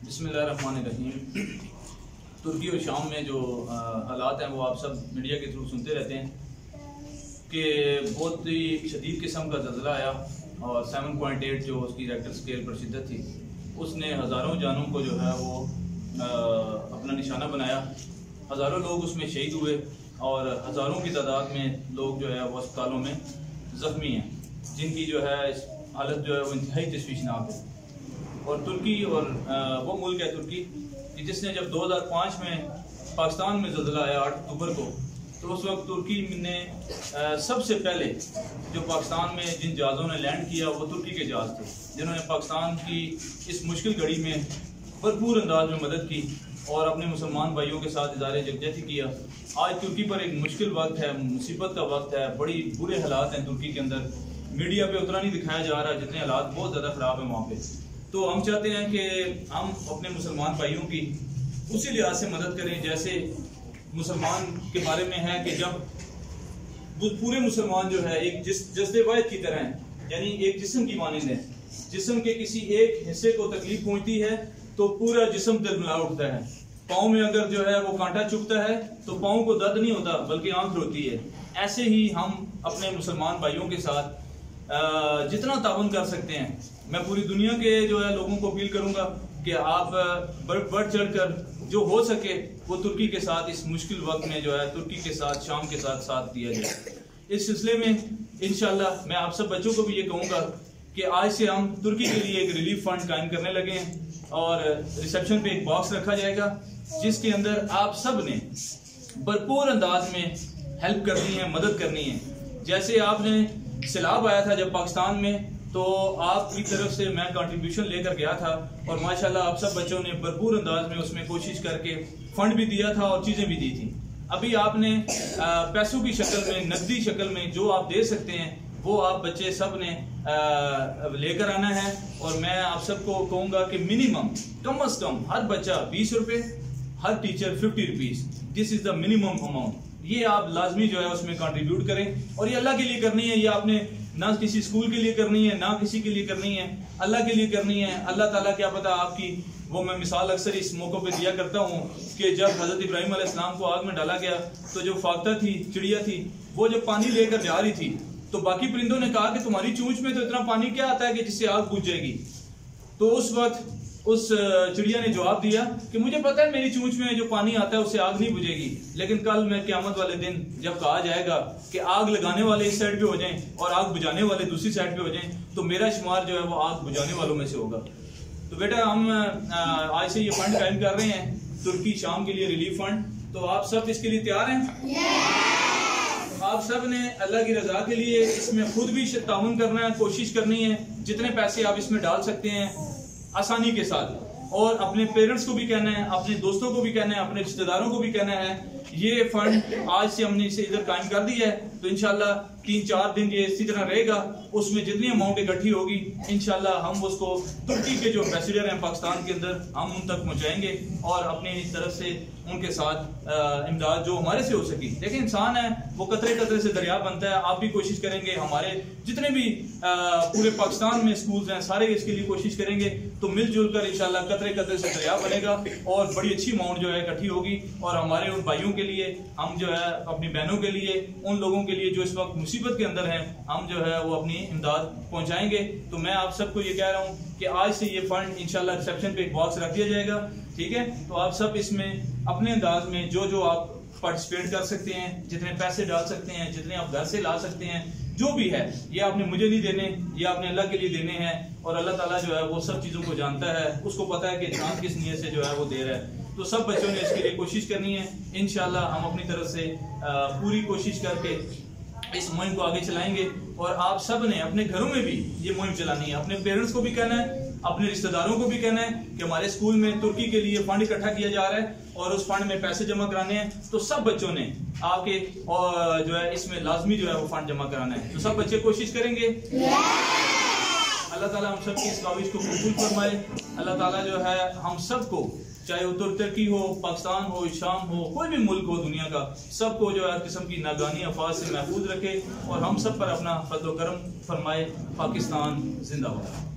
बिस्मिल्लाहिर्रहमानिर्रहीम। तुर्की और शाम में जो हालात हैं वो आप सब मीडिया के थ्रू सुनते रहते हैं कि बहुत ही शदीद किस्म का ज़लज़ला आया और 7.8 जो उसकी रेक्टर स्केल पर शिद्दत थी उसने हज़ारों जानों को जो है वो अपना निशाना बनाया। हज़ारों लोग उसमें शहीद हुए और हज़ारों की तादाद में लोग जो है वो अस्पतालों में ज़ख्मी हैं, जिनकी जो है हालत जो है वो इंतहाई तशवीशनाक है। और तुर्की और वो मुल्क है तुर्की कि जिसने जब 2005 में पाकिस्तान में ज़लज़ला आया 8 अक्टूबर को, तो उस वक्त तुर्की ने सबसे पहले जो पाकिस्तान में जिन जहाज़ों ने लैंड किया वो तुर्की के जहाज़ थे, जिन्होंने पाकिस्तान की इस मुश्किल घड़ी में भरपूर अंदाज में मदद की और अपने मुसलमान भाइयों के साथ इज़हार यकजहती किया। आज तुर्की पर एक मुश्किल वक्त है, मुसीबत का वक्त है, बड़ी बुरे हालात हैं तुर्की के अंदर। मीडिया पे उतना नहीं दिखाया जा रहा जितने हालात बहुत ज़्यादा ख़राब है वहाँ पे। तो हम चाहते हैं कि हम अपने मुसलमान भाइयों की उसी लिहाज से मदद करें जैसे मुसलमान के बारे में है कि जब पूरे मुसलमान जो है एक जज्बे वाहिद की तरह है, यानी एक जिस्म की मानिंद है। जिस्म के किसी एक हिस्से को तकलीफ पहुंचती है तो पूरा जिस्म दर्दला उठता है। पाँव में अगर जो है वो कांटा चुभता है तो पाँव को दर्द नहीं होता बल्कि आंख रोती है। ऐसे ही हम अपने मुसलमान भाइयों के साथ जितना ताउन कर सकते हैं, मैं पूरी दुनिया के जो है लोगों को अपील करूंगा कि आप बढ़ चढ़ कर जो हो सके वो तुर्की के साथ इस मुश्किल वक्त में जो है तुर्की के साथ शाम के साथ दिया जाए। इस सिलसिले में इंशाल्लाह मैं आप सब बच्चों को भी ये कहूँगा कि आज से हम तुर्की के लिए एक रिलीफ फंड कायम करने लगे हैं और रिसेप्शन पे एक बॉक्स रखा जाएगा जिसके अंदर आप सब ने भरपूर अंदाज में हेल्प करनी है, मदद करनी है। जैसे आपने सैलाब आया था जब पाकिस्तान में, तो आपकी तरफ से मैं कंट्रीब्यूशन लेकर गया था और माशाल्लाह आप सब बच्चों ने भरपूर अंदाज में उसमें कोशिश करके फंड भी दिया था और चीज़ें भी दी थी। अभी आपने पैसों की शक्ल में, नकदी शक्ल में जो आप दे सकते हैं वो आप बच्चे सब ने लेकर आना है। और मैं आप सबको कहूँगा कि मिनिमम कम से कम हर बच्चा 20 रुपये, हर teacher 50 rupees, this is the minimum amount. ये आप लाजमी जो है उसमें कंट्रीब्यूट करें और ये अल्लाह के लिए करनी है। ये आपने ना किसी स्कूल के लिए करनी है, ना किसी के लिए करनी है, अल्लाह के लिए करनी है। अल्लाह ताला क्या पता आपकी, वो मैं मिसाल अक्सर इस मौके पे दिया करता हूँ कि जब हज़रत इब्राहिम अलैहिस्सलाम को आग में डाला गया तो जो फाख्ता थी, चिड़िया थी, वो जब पानी लेकर जा रही थी तो बाकी परिंदों ने कहा कि तुम्हारी चूंच में तो इतना पानी क्या आता है कि जिससे आग बुझ जाएगी। तो उस वक्त उस चिड़िया ने जवाब दिया कि मुझे पता है मेरी चूंच में जो पानी आता है उससे आग नहीं बुझेगी, लेकिन कल मैं क़यामत वाले दिन जब कहा जाएगा कि आग लगाने वाले इस साइड पे हो जाएं और आग बुझाने वाले दूसरी साइड पे हो जाएं, तो मेरा शुमार जो है वो आग बुझाने वालों में से होगा। तो बेटा हम आज से ये फंड कायम कर रहे हैं, तुर्की शाम के लिए रिलीफ फंड। तो आप सब इसके लिए तैयार हैं? आप सब ने अल्लाह की रजा के लिए इसमें खुद भी ताउन करना है, कोशिश करनी है। जितने पैसे आप इसमें डाल सकते हैं आसानी के साथ, और अपने पेरेंट्स को भी कहना है, अपने दोस्तों को भी कहना है, अपने रिश्तेदारों को भी कहना है। ये फंड आज से हमने इसे इधर कायम कर दिया है, तो इंशाल्लाह 3-4 दिन ये इसी तरह रहेगा। उसमें जितनी अमाउंट इकट्ठी होगी इंशाल्लाह हम उसको तुर्की के जो एम्बेसडर हैं पाकिस्तान के अंदर, हम उन तक पहुंचाएंगे और अपनी तरफ से उनके साथ इमदाद जो हमारे से हो सकी। देखिए इंसान है वो कतरे कतरे से दरिया बनता है। आप भी कोशिश करेंगे, हमारे जितने भी पूरे पाकिस्तान में स्कूल्स हैं सारे इसके लिए कोशिश करेंगे, तो मिलजुल कर इंशाल्लाह कतरे कतरे से दरिया बनेगा और बड़ी अच्छी अमाउंट जो है इकट्ठी होगी। और हमारे उन भाइयों के लिए, हम जो है अपनी बहनों के लिए, उन लोगों के लिए जो इस वक्त मुसीबत के अंदर हैं, हम जो है वो अपनी इमदाद पहुंचाएंगे। तो मैं आप सबको ये कह रहा हूँ कि आज से ये फंड इंशाल्लाह रिसेप्शन पे एक बॉक्स रख दिया जाएगा, ठीक है? तो आप सब इसमें अपने अंदाज में जो आप पार्टिसिपेट कर सकते हैं, जितने पैसे डाल सकते हैं, जितने आप घर से ला सकते हैं, जो भी है, ये आपने मुझे नहीं देने, ये आपने अल्लाह के लिए देने हैं। और अल्लाह ताला जो है वो सब चीज़ों को जानता है, उसको पता है कि इंसान किस नीयत से जो है वो दे रहा है। तो सब बच्चों ने इसके लिए कोशिश करनी है। इंशाल्लाह हम अपनी तरफ से पूरी कोशिश करके इस मुहिम को आगे चलाएंगे। और आप सब ने अपने घरों में भी ये मुहिम चलानी है। अपने पेरेंट्स को भी कहना है, अपने रिश्तेदारों को भी कहना है कि हमारे स्कूल में तुर्की के लिए फंड इकट्ठा किया जा रहा है और उस फंड में पैसे जमा कराने हैं। तो सब बच्चों ने आके और जो है इसमें लाजमी जो है वो फंड जमा कराना है। तो सब बच्चे कोशिश करेंगे। अल्लाह ताला हम सब की इस काविश को कबूल फरमाए। अल्लाह ताला जो है हम सबको, चाहे वो तुर्की हो, पाकिस्तान हो, शाम हो, कोई भी मुल्क हो दुनिया का, सबको जो है किस्म की नागानी अफवाह से महफूज रखे और हम सब पर अपना फजल व करम फरमाए। पाकिस्तान जिंदाबाद।